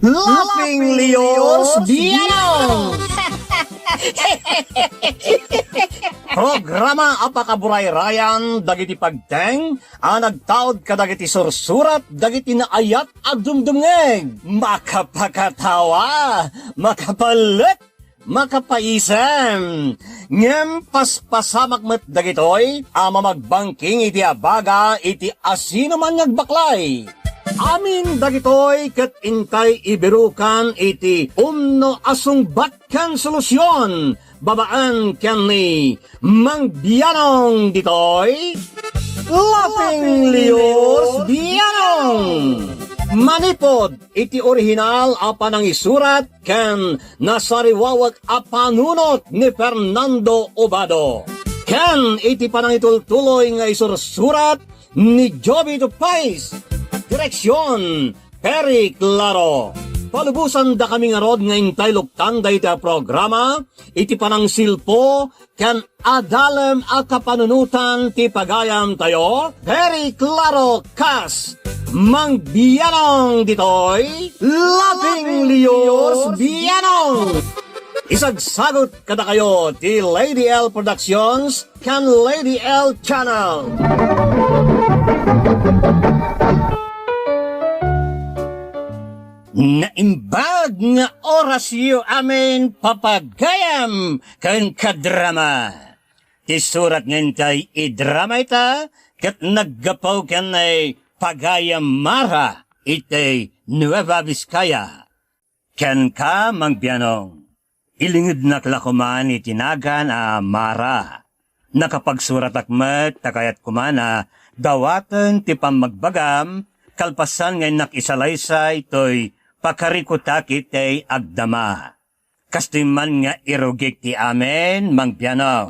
Laughing Leos Bianong! Programa apakaburay-rayan dagiti pagteng nagtaod kadagiti sursurat dagiti naayat agdumdumngeg makapakatawa makapalit makapaisem ngem paspasamak met dagitoy mamagbangking iti abaga iti asino man ngagbaklay. Amin dagitoy ket intay ibirukan iti umno asungbat ken solusyon babaan ken ni Mang Bianong ditoy Laughing Leos Bianong manipod iti orihinal apanang isurat ken nasariwawag apanunot ni Fernando Obado ken iti panangitultuloy nga isursurat ni Joby Tupais. Direksyon, Perry Claro. Palubusan da kami nga rod nga intay luktan da iti programa, iti panang silpo, kan adalem a kapanunutan ti pagayam tayo, Perry Claro Kas, Mang Bianong ditoy, Laughing Leos Bianong. Isagsagot kada kayo ti Lady L Productions, kan Lady L Channel. Naimbag nga orasyo amin papagayam kan kadrama. Ti surat ngentay idrama ita kat naggapaw kan ay pagayam mara itay Nueva Vizcaya. Kan ka Mang Bianong, ilingid naklakuman itinagan mara. Nakapagsurat akmet takayat kumana dawatan ti pamagbagam kalpasan ngay nakisalaysay toy pakarikutakit ay agdama. Kastiman nga irugik ti amen, Mang Bianong.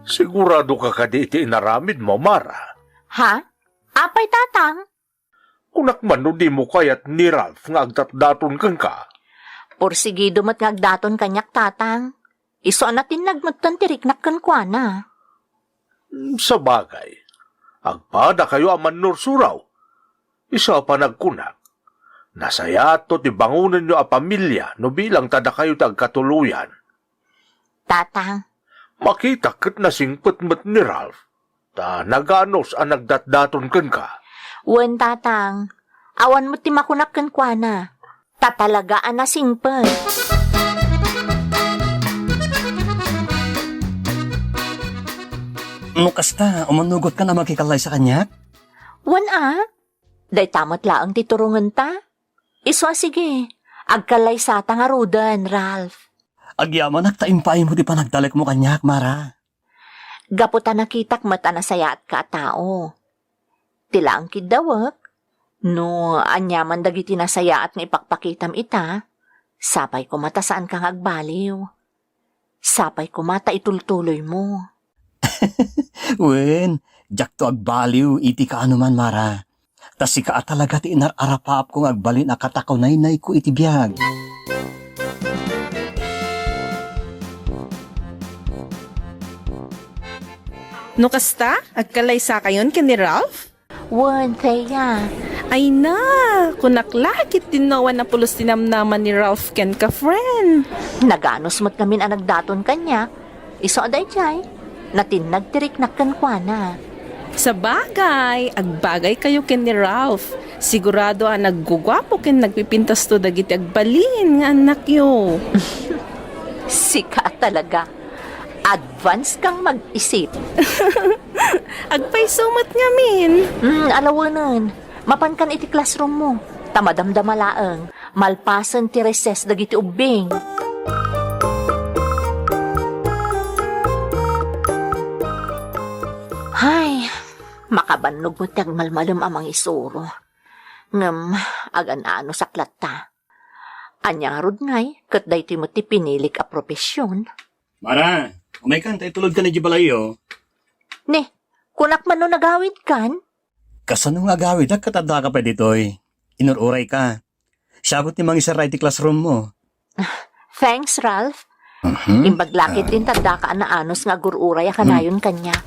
Sigurado ka kadi iti inaramid mo, Mara. Ha? Apay tatang? Kunak man no di mo kayat ni Ralph nga agdatdaton kang ka. Porsigido mat ngagdaton kanyak tatang. Iso natin nagmatan tiriknak kan kwa na. Sa bagay, agpada kayo aman nursuraw. Isa pa nagkunak. Nasaya to ti bangunan nyo a pamilya no bilang tada kayo tagkatuluyan. Tatang, Makita kat nasingpet-met ni Ralph. Ta naganos ang nagdatdaton kan ka. wen tatang. Awan mo ti makunak kan kwa na. Tatalagaan na singpen. Kasta, umanugot ka na magkikalay sa kanya? Wen Day tamot laang titurungan ta. Iswa sige. Agkalay sa nga rudan, Ralph. Agyaman nagtaimpay mo di pa nagdalik mo kanyak, Mara. Gaputa nakitak mata na sayat ka tao. Tilang kidawak. No, anyaman dagiti nasayaat nga ipakpakitam ita. Sapay ko mata saan kang agbaliw. Sapay ko mata itultuloy mo. Wen, jak to agbaliw iti ka anuman, Mara. Tas ika talaga ti inararapap kong agbalin akatakaw nay ko iti biyag. No kasta, agkalaysa kayon ken ni Ralph? Wen, Thea. Ay na, kunaklakit tinawan na pulos tinamnaman ni Ralph ken ka friend. Naganos mo't kami ang nagdaton kanya. Iso aday jay. Natin nagtiriknak kan kwa na. Sa bagay, agbagay kayo ken ni Ralph. Sigurado naggugwapo ken nagpipintas to dagiti agbalin nga anak yo. Sika talaga. Advance kang mag-isip. Agpay sumat nga min. Alawanan. Mapan kan iti classroom mo. Tamadamdamalaang. Malpasan ti recess dagiti ubing. Hay, makabannog mo tiyag malmalum amang isuro. Ngem, agan-ano saklat ta. Anyarod ngay, kat day ti mo ti pinilik a propesyon. Mara, umay kan, tayo tulog ka na jibalayo. Ne, kunak man no nagawid kan? Kasano nga gawid, katada ka pa ditoy. Inururay ka. Sabot ni mga isaray ti classroom mo. Thanks, Ralph. Imbaglakit din tanda ka na anos nga gururay a kanayon kanya.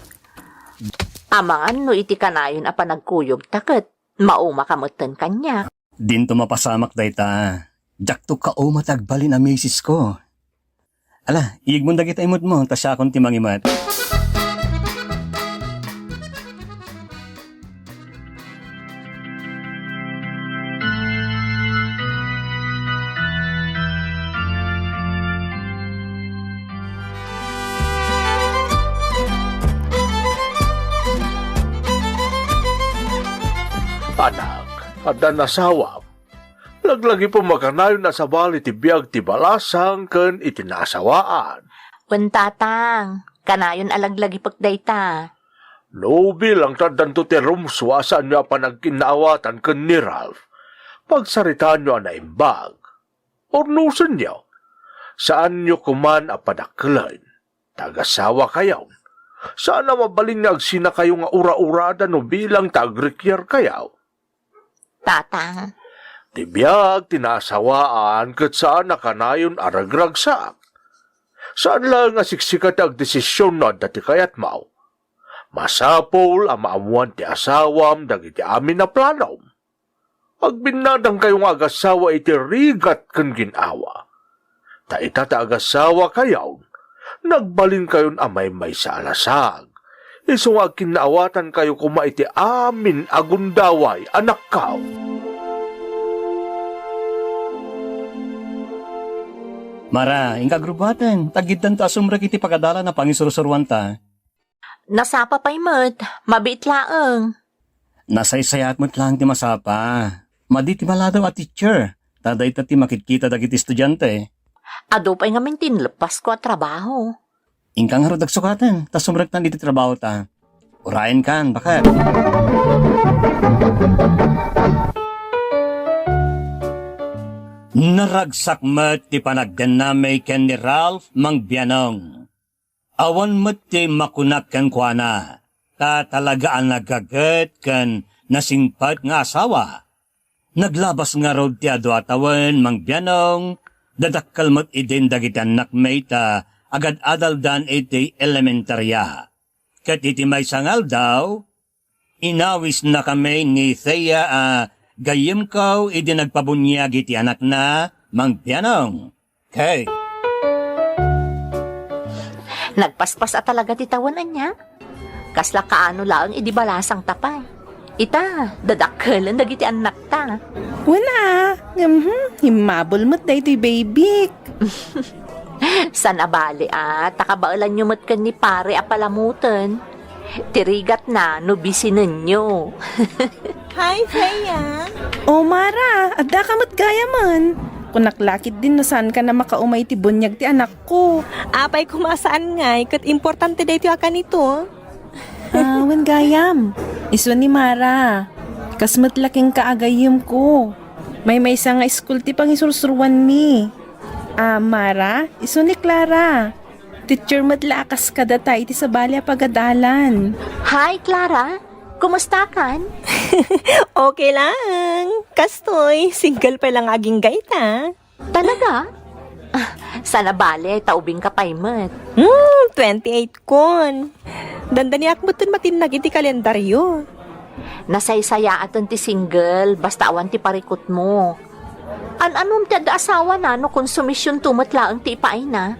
Amangan no iti kanayon a panagkuyog taket, mauma kamutan kanya. Dinto mapasamak dayta. Jakto ka o matagbalin ang misis ko. Ala, iyig mo dagit imot mo, ta siya akong timangimat. Anak, adan asawa. Laglagi po makanayon na sa bali ti biyag ti balasang ken itinasawaan. Wentatang, kanayon alaglagi pagdayta. No bilang tadan to ti rumswa saan nyo panagkinaawatan ken ni Ralph. Pagsaritaan nyo na imbag. Ornusin nyo. Saan nyo kuman apadaklan. Tagasawa kayaw. Saan na mabaling nga agsina kayo nga ura-urada no bilang tagrekyar kayaw. Tatang, Tibiyag tinasawaan ket saan nakanayon aragragsak. Saan lang nga siksikat ang desisyon na dati kayat mau. Masapol ang maamuan ti asawam dagiti amin na planom. Agbinadang kayong agasawa iti rigat ken ginawa. Ta itata agasawa kayaw, nagbalin kayon amay may sa alasag. Isong agkinaawatan kayo kuma iti amin agundaway anak kao. Mara, ingka grupatan. Tagitan ta sumra kiti pagkadala na pangisursurwan ta. nasapa pa'y mat, mabit laeng. Nasaysayat mo't lang ti masapa. Madi ti maladaw at teacher. Taday ta ti makitkita dagiti estudyante. Ado pa'y ngamin tinlepas ko at trabaho. Ingkang harod agsukatan. Ta sumrek na diti trabaho ta. Urayan kan, bakit? Naragsak mat ti panagdanamay ken ni Ralph Mangbianong. Awan mat ti makunak ken kuana. Ta talagaan nagagat ken nasingpat nga asawa. Naglabas nga rod ti adu atawan Mangbianong. Dadakkal mat idin dagiti anak may ta agad adaldan iti elementarya. Kat iti may sangal daw, inawis na kami ni Thea gayem kaw idi nagpabunyag iti anak na Mangbianong. Kay. Nagpaspas at talaga titawanan niya. Kasla kaano lang idi balasang tapay. Ita, dadakkelan dagiti anak ta. Wala. Himabol mo't da ito'y baby. San abali takabaalan nyo mat kan ni pare apalamutan. Tirigat na, no bisinan nyo. Hi, Freya. O Mara, adda ka mo't gaya man. Kung naklakit din no saan ka na makaumay ti bunyag ti anak ko. Apay kumasaan ngay, kat importante da ito akan ito. Wen gayam. Iswan ni Mara. Kasmat laking kaagayim ko. May isa nga school ti pang isursurwan mi. Mara, iswan ni Clara. Teacher matlakas ka datay iti sa balya pagadalan. Hi, Clara. Kumusta kan? Okay lang. Kastoy, single pa lang aging gaita. Talaga? Sana bale, taubing ka pa'y mat. 28 kon. Dandani akmutin matinag iti kalendaryo. Nasaysaya aton ti single, basta awan ti parikot mo. An-anom ti ada asawa na no konsumisyon tumatlaang ti ipaay na.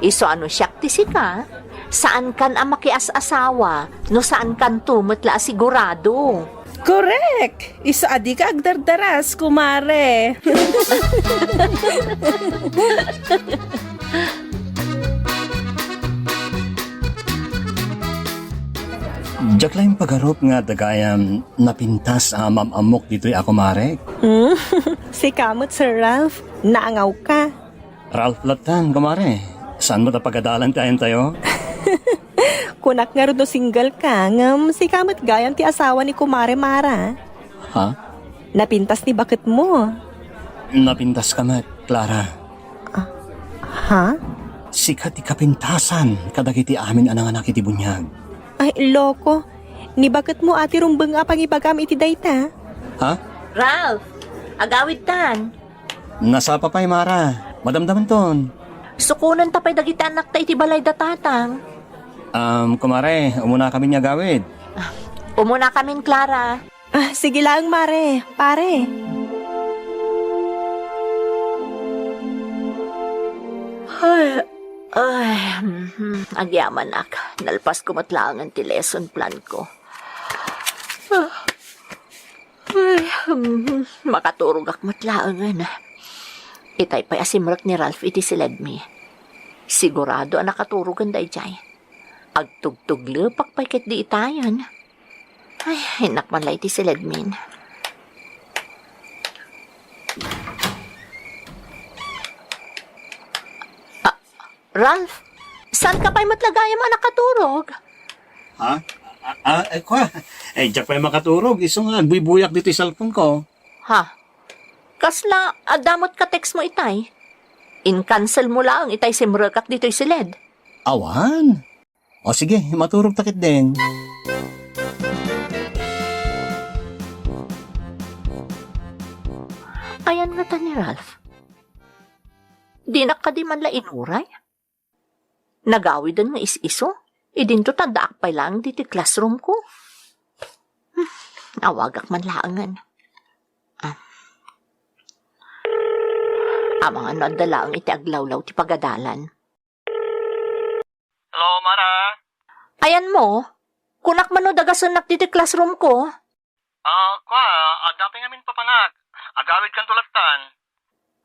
Iso ano siyak ti sika? Saan kan ang makias-asawa no saan kan tumatla sigurado? Correct! Isa adi ka agdardaras, kumare. Diyak lang yung pagharap nga dagayam napintas mamamok dito'y ako marek. Si kamot, Sir Ralph. Naangaw ka. Ralph Latan, kumare. Saan mo ta pagadalan tayo? Kunak nga rin no single ka, ngam si kamot gayam ti asawa ni Kumare Mara. Ha? Napintas ni bakit mo. Napintas ka mat, Clara. Ha? Sikat ikapintasan kadagiti amin anang anak iti bunyag. Ay, loko. Ni bakit mo ati rumbeng apang ibagam iti dayta? Ha? Ralph, agawid tan. Nasapa pa'y Mara. Madamdaman ton. Sukunan tapay dagiti anak ta iti balay da tatang. Kumare, umuna kami niya gawid. Umuna kamin, Clara. Sige lang, Mare. Pare. Agyaman ak. Nalpas ko matlangan ti lesson plan ko. Makaturog ak matlangan. Itay pa'y asimrak ni Ralph iti silad mi. Sigurado ang nakaturugan day jay. Agtugtuglo pakpay di itayan. Ay, hinak man lay iti silad min. Ralph, saan ka pa'y matlagayam ang nakaturog? Ha? Diyak pa'y makaturog. Isang agbibuyak dito yung cellphone ko. Ha? Kasla, adamot ka text mo itay. In-cancel mo lang itay simrekak dito yung silid. Awan. O sige, maturog takit din. Ayan nga ta ni Ralph. Di na ka di man la inuray? Nagawidan nga is-iso? Idinto tadaak pa lang diti classroom ko. Awagak man laangan. Amang ano dalaang iti aglawlaw ti pagadalan. Hello, Mara. Ayan mo, kunak man no dagasanak diti classroom ko. Dapi ngamin papanak. Agawid kan tulatan.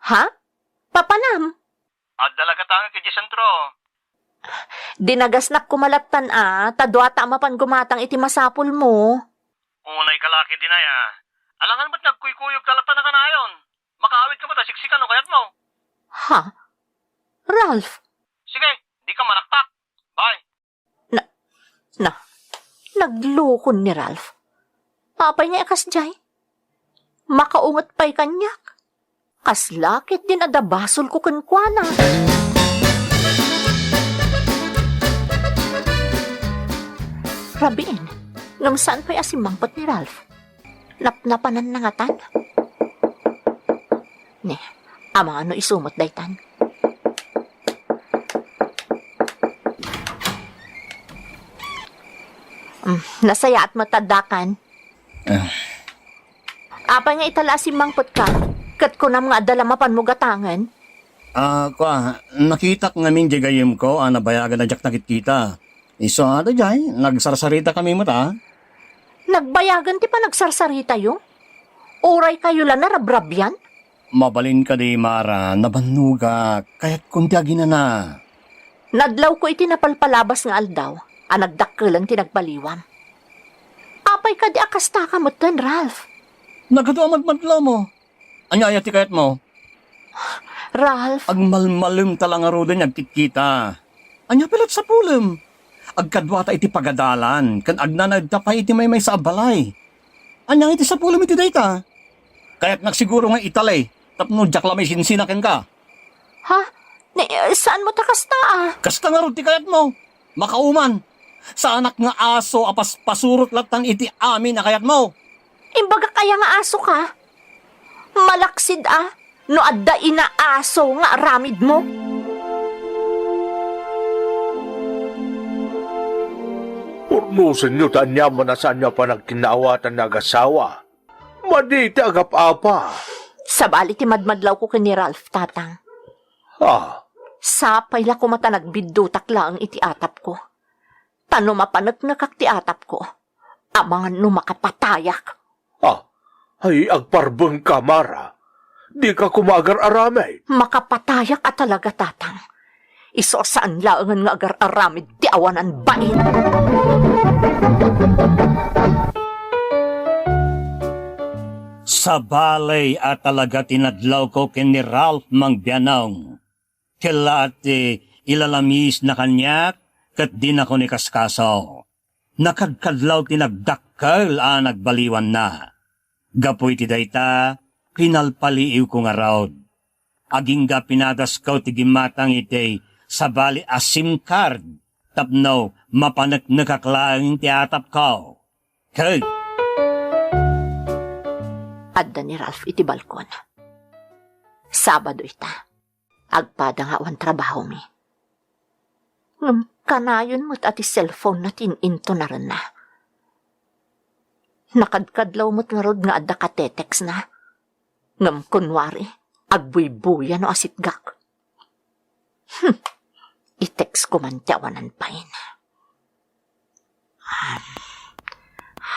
Ha? Papanam? Dalaga tangan kay Sentro. Dinagasnak kumalatan tadwata mapan gumatang iti masapul mo. Unay kalaki din ay Alangan ba't nagkuykuyog talatan na kanayon? Makaawid ka ba ta siksikan o kayat mo? Ha? Ralph? Sige, di ka manaktak. Bye. Naglukon ni Ralph. Papay niya ikas jay. Makaungot pa'y kanyak. Kaslakit din adabasol ko kankwana. Rabiin, ngam saan pa'y asimangpat ni Ralph? Napnapanan na nga tan. Ne, amang ano isumot day tan. Nasaya at matadakan. Apay nga itala asimangpat ka. Kat ko na mga adala mapan mo gatangan. Nakita ko nga min jagayim ko, nabayagan na jak nakikita. Iso jay, nagsarsarita kami mata. Nagbayagan ti pa nagsarsarita yo? Uray kayo lang narabrabyan? Mabalin ka di, Mara, nabanuga, kaya't kuntiagin na. Nadlaw ko iti napalpalabas nga aldaw, nagdakkelan ti nagbaliwam. Apay ka di akasta ka mo ten, Ralph. Nagkatuamad-madla mo. Anyaya ti kayat mo. Ralph. Agmalmalim talang arudan nagkikita. Anya pilat sa pulim. Agkadwata iti pagadalan, kan agnanad tapay iti may sa abalay. Anyang iti sa pulim iti dayta. Kaya't nagsiguro nga italay, tapno jakla may sinsinakin ka. Ha? Saan mo takasta Kasta nga rin ti kayat mo. Makauman. Sa anak nga aso apas pasurot latan iti amin na kayat mo. Imbaga kaya nga aso ka? Malaksid no adda ina aso nga aramid mo? Urnusan nyo tanya mo na saan nyo pa nagkinaawatan nag-asawa. Maditi agap-apa. Sabali ti madmadlaw ko kini Ralph, tatang. Sapay la ko mata nagbiddutak lang iti atap ko. Tano mapanak na kak ti atap ko. Amangan no makapatayak. Ay agparbeng ka, Mara. Di ka kumagar-aramay. Makapatayak at talaga, tatang. Iso saan laangan nga agar-aramid ti awanan bain. Sa balay at talaga tinadlaw ko kini Ralph Mangbianong. Kila at ilalamis na kanyak kat din ako ni kaskaso. Nakagkadlaw tinagdakkel nagbaliwan na. Gapoy ti dayta, kinalpaliiw ko nga raod. Aging ga pinadas ko ti gimatang iti sa bali SIM card. Tapno, mapanak nakaklaang ti atap ko. Kay! Adda ni Ralph iti balkon. Sabado ita. Agpada nga awan trabaho mi. Ngam kanayon mo't ati cellphone natin into na rin na. Nakadkadlaw mo't nga rod nga adda katetex na. Ngam kunwari, agbuy-buya no asitgak. I-text ko man tiyawanan pa yun.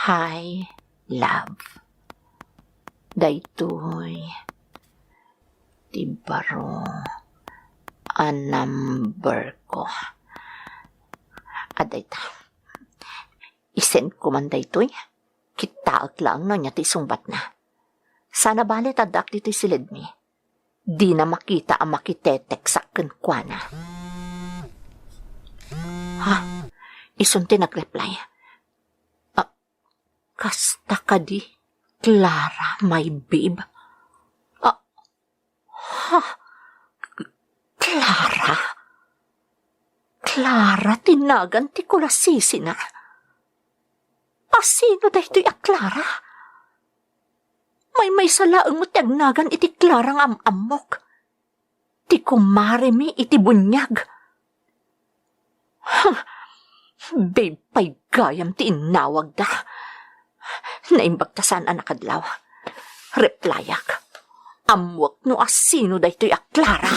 Hi, love. Daytoy. Tibaro. A number ko. Aday ta. I-send ko man daytoy. Kitaak lang no niya ti sungbat na. Sana balit adak dito'y silid mi. Di na makita ang makitetek sa kenkwana. Ha? Isunti nag-reply. Kasta ka di, Clara, my babe. Ha? Clara? Clara, tinagan ti kulasisi na. Sino da ito'y Clara? May salaang mo tiagnagan iti Clara ng amok. Ti kumare mi iti bunyag. Babe, pa'y gayam ti inawag da. Naimbagtasan anak adlaw. Replyak. Amwak no asino da ito'y Clara.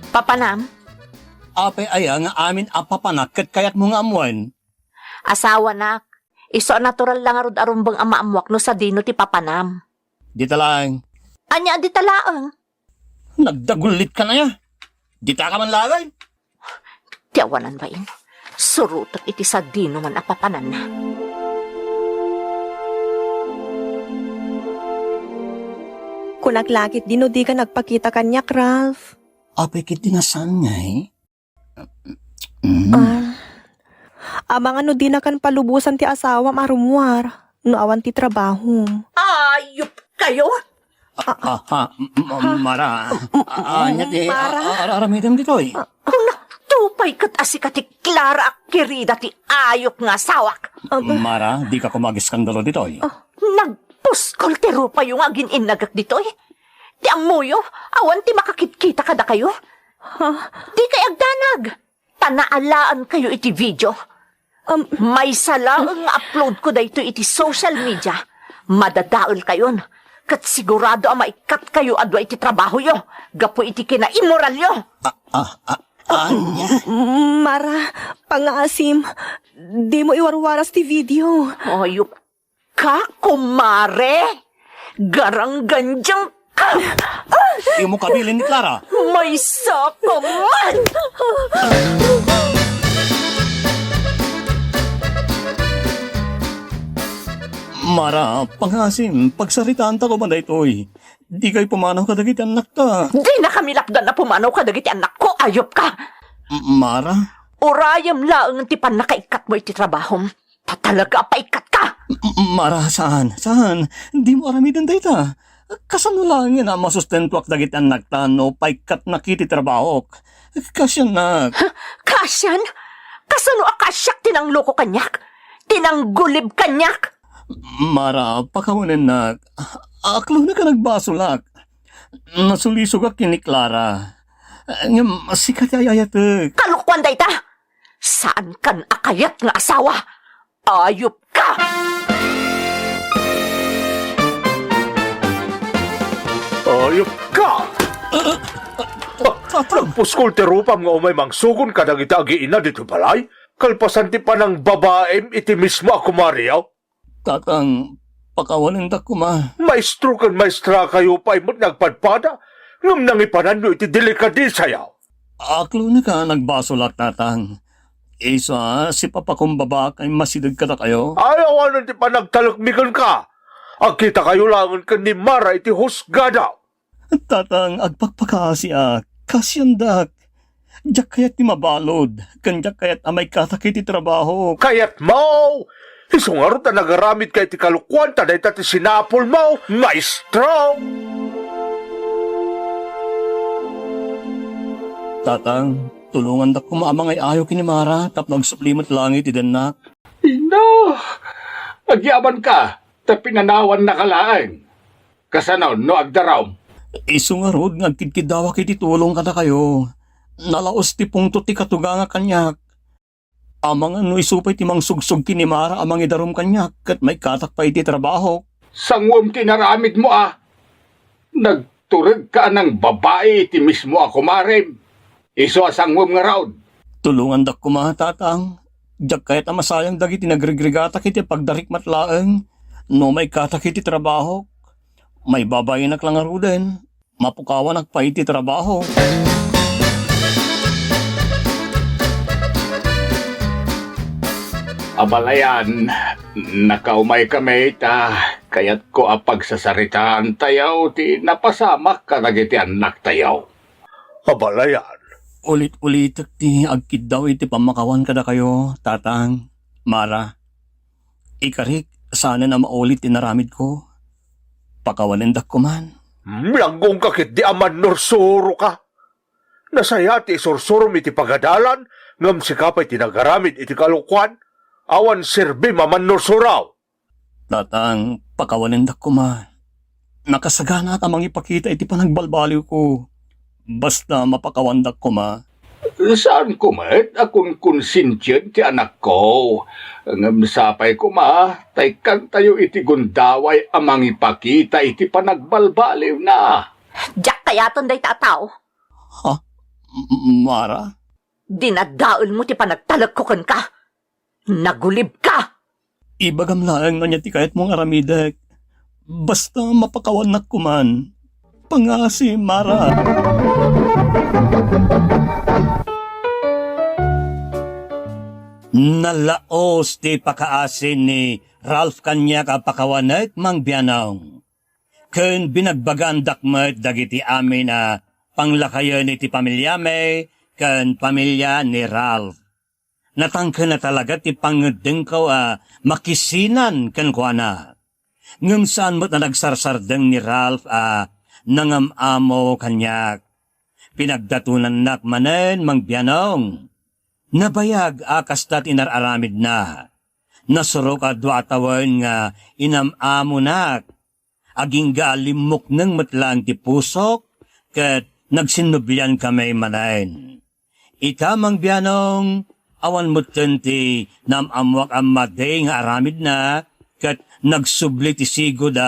Papanam? Apay aya nga amin apapanakit kayat mo nga amuan. Asawa nak. Iso natural lang arod arumbang amaamwak no sa dino ti papanam. Di talang. Anya di talaang. Nagdagulit ka na ya. Di ta ka man lagay. Tiyawanan ba in? Surutot iti sa dino man apapanan na. Kung naglakit din o di ka nagpakita kanyak, Ralph. Apay kit dinasan nga eh. Amang ano di na kan palubusan ti asawa marumuar. No awan ti trabaho. Ayup kayo? Mara. Anya ti. Aramidam dito eh. Tupay kat asikati Clara akirida ti ayok nga sawak. Mara, di ka kumagiskandalo dito eh. Nagpuskol ti rupa yung agin inagak dito eh. Ti amuyo, awan ti makakitkita kada kayo. Di kay agdanag. Tanaalaan kayo iti video. May salaang upload ko dahito iti social media. Madadaol kayon. Kat sigurado ang maikat kayo adwa iti trabaho yo. Gapo iti kina-immoral yo. Anya? Mara, pangasim. Di mo iwarwaras ti video. Ayup ka, kumare. Garang-ganjang ka. Di mo kabilin ni Clara. May saka man. Mara, pangasim, pagsaritaan ta ko ba itoy? Di kay pumanaw kadagiti anak ta. Di na kami lakdan na pumanaw ka dagiti anak ko, ayop ka. Mara? Urayam laang ti pan nakaikat mo iti trabaho. Tatalaga paikat ka. Mara, saan? Saan? Di mo aramidan dayta. Kasano lang yun na masustentuak dagiti anak ta no paikat na kiti trabaho. Kasyan na. Kasyan? Kasano akasyak tinangloko kanyak? Tinanggulib kanyak? Mara, pakawanin na. Aklo na ka nagbasulak. Nasulisog ak kini Clara. Ngam, sikat ayayatek. Kalukwan dayta? Saan kan akayat nga asawa? Ayop ka! Ayop ka! Puskol ti rupam nga umay mangsugon ka dagiti agiina dito balay? Kalpasan ti pa ng babaem iti mismo ako mariyaw? Tatang, pakawanin ta kuma. Maestro kan maestra kayo pa imot nagpadpada? Ngam nangipanan nyo iti delikadisa yaw. Aklo na ka nagbasulak tatang. Isa, si papakumbaba kay masidag ka na kayo. Ayaw anan ti pa nagtalagmigan ka. Agkita kayo langan ka ni Mara iti husgada. Tatang, agpagpakasya, kasyandak. Diyak kayat ni mabalod, kandiyak kayat amay katakit ti trabaho. Kayat mo! Isungarot na nagaramid kay ti kalukwan, taday ti sinapol mo, maestro! Tatang, tulungan da kumamangay ayaw kini Mara, tap nagsuplimat langit idanak. No! Agyaman ka, ta pinanawan na kalaan. Kasanaw, no agdaraw. Isungarod, ngagkidkidawa kiti tulong kada kayo. Nalaos ti pungto ti katuga nga kanyak. Amang ano isupay ti mang sugsug kini Mara amang idarom kanyak kat may katak pa iti trabaho. Sangwam tinaramid mo ah. Nagturag ka ng babae iti mismo ako marim. Iso asangwam nga raod. Tulungan dak kuma, tatang. Diyak kahit masayang dagiti nagrigregata kiti pagdarik matlaeng. No may katak iti trabaho. May babae lang aruden. Mapukawan ak pa iti trabaho. Abalayan, nakaumay kami kaya't ko apag sasaritaan tayaw ti napasamak ka nagiti anak tayaw. Abalayan. Ulit-ulit ti agkid daw iti pamakawan kada kayo, tatang, Mara. Ikarik, sana na maulit tinaramid ko. Pakawanin dak ko man. Langgong kakit di aman nursuro ka. Nasaya ti sursurom iti pagadalan, ngam sikapay tinagaramid iti kalukwan, awan sirbi maman nursuraw. Tatang, pakawanin dak ko man. Nakasagana ka mang ipakita iti panagbalbaliw ko. Basta mapakawandak ko ma. Saan ko met? Akong konsensyon ti anak ko. Ngam sapay ko tay kan tayo iti gundaway amang ipakita iti panagbalbaliw na. Diyak kayaton day tataw. Ha? Mara? Dinadaol mo ti panagtalagkukan ka. Nagulib ka. Ibagam lang na niya ti kahit mong aramidek. Basta mapakawanak ko man. Pangasi, Mara. Nalaos ti pakaasin ni Ralph kanya kapakawanek mang biyanong. Ken binagbagandak met dagiti amin na panglakayan iti pamilya me ken pamilya ni Ralph. Natangke na talaga ti pangedeng ko makisinan ken kuana. Ngem saan mo't na nagsarsardeng ni Ralph nangamamo kanyak. Pinagdatunan nak manen mang biyanong. Nabayag akastat inararamid na. Nasurok adwa atawan nga inamamo nak. Aging galimok ng matlang ti pusok ket nagsinubyan kamay manen. Ita mang biyanong awan mo ti namamwak amade nga aramid na ket nagsubli ti sigod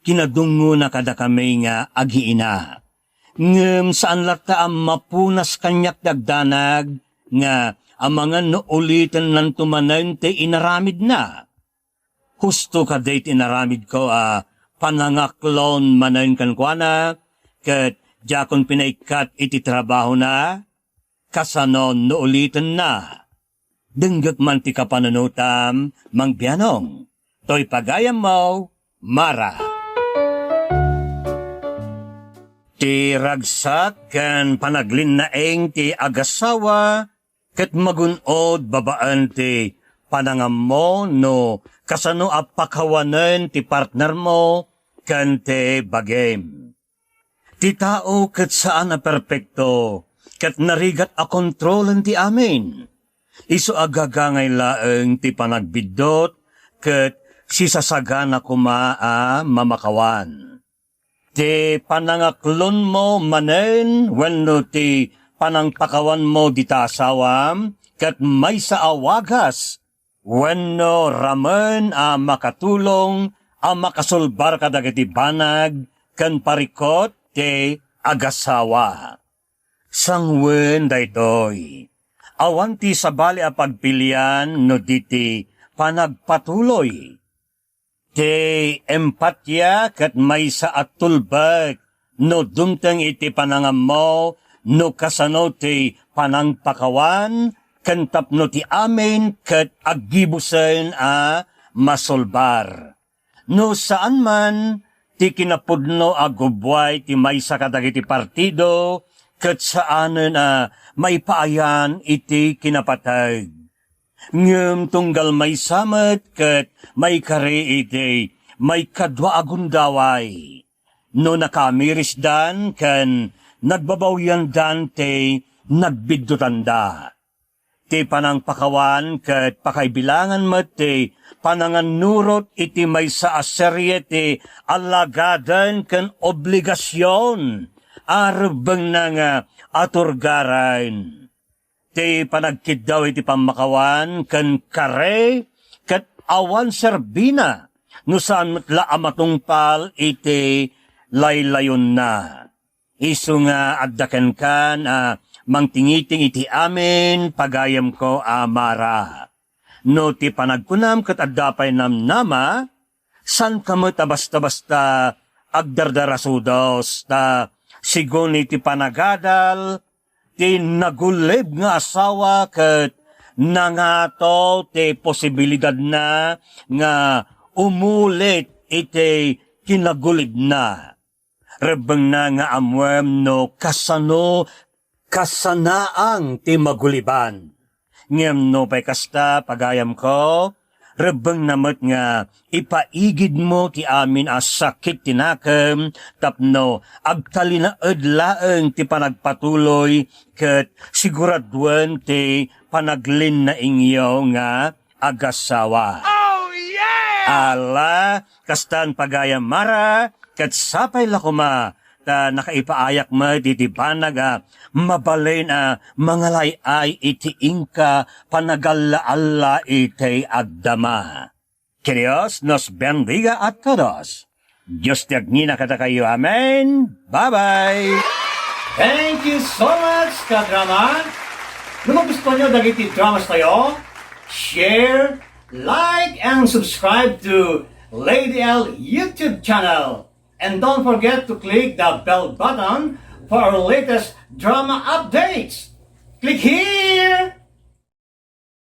kinadungo na kada kami nga agiina. Ngem saan lata ang mapunas kanyak dagdanag nga ang mga noulitan lang tumanan te inaramid na. Husto ka date inaramid ko panangaklon manan kankwana ket jakon pinaikat iti trabaho na kasanon noulitan na. Denggak man ti kapananutam mang biyanong. To'y pagayam mo, Mara. Ti ragsak ken panaglinnaeng ti agasawa ket magunod babaan ti panangam mo no kasano apakawanen ti partner mo ken ti bagem. Ti tao ket saan a perpekto ket narigat a kontrolen ti amin. Isu agagangay laeng ti panagbidot ket sisasagana kumaa mamakawan. Ti panangaklon mo manen wenno ti panangpakawan mo ditasawam ket may sa awagas wenno ramen makatulong makasulbar kadagiti banag ken parikot ti agasawa. Sangwen daytoy. Awan ti sabali a pagpilian no diti panagpatuloy. Ti empatya ket may sa atulbek no dumteng iti panangam mo no kasano ti panangpakawan ken tapno ti amin ket aggibusen masolbar. No saan man ti kinapudno agubway ti may sa kadagiti partido ket saanen may paayan iti kinapatag. Ngem tunggal may samet ket may kare iti may kadwa agundaway. No nakamiris dan ken nagbabawyan dan te nagbidutanda. Ti panangpakawan ket pakaibilangan met ti panangan nurot iti may sa aserye ti alagaden ken obligasyon arbeng nga aturgaran. Ti panagkid daw iti pamakawan ken kare ket awan serbina no saan metla amatungpal iti laylayon na. Isu nga addaken kan mangtingiting iti amin pagayam ko Mara. No ti panagkunam ket addapay namnama, san kamo ta basta-basta agdardarasudos ta sigon iti panagadal ti nagulib nga asawa ket nangato ti posibilidad na nga umulit iti kinagulib na. Rebeng na nga amwem no kasanaang ti maguliban. Ngem no pay kasta pagayam ko, rebeng namot nga ipaigid mo ti amin sakit tinakem tapno agtalinaed laeng ti panagpatuloy ket siguraduan ti panaglin na inyo nga agasawa. Oh yeah! Ala, kastan pagayam Mara, ket sapay lakuma ta nakaipaayak mo iti panag mabalay na mangalay-ay iti ingka panagalla-alla iti agdama. Que Dios nos bendiga a todos. Diyos tiagnina kata kayo. Amen. Bye-bye. Thank you so much, kadrama. Kung gusto nyo dagiti dramas tayo, share, like, and subscribe to Lady L YouTube channel. And don't forget to click the bell button for our latest drama updates. Click here!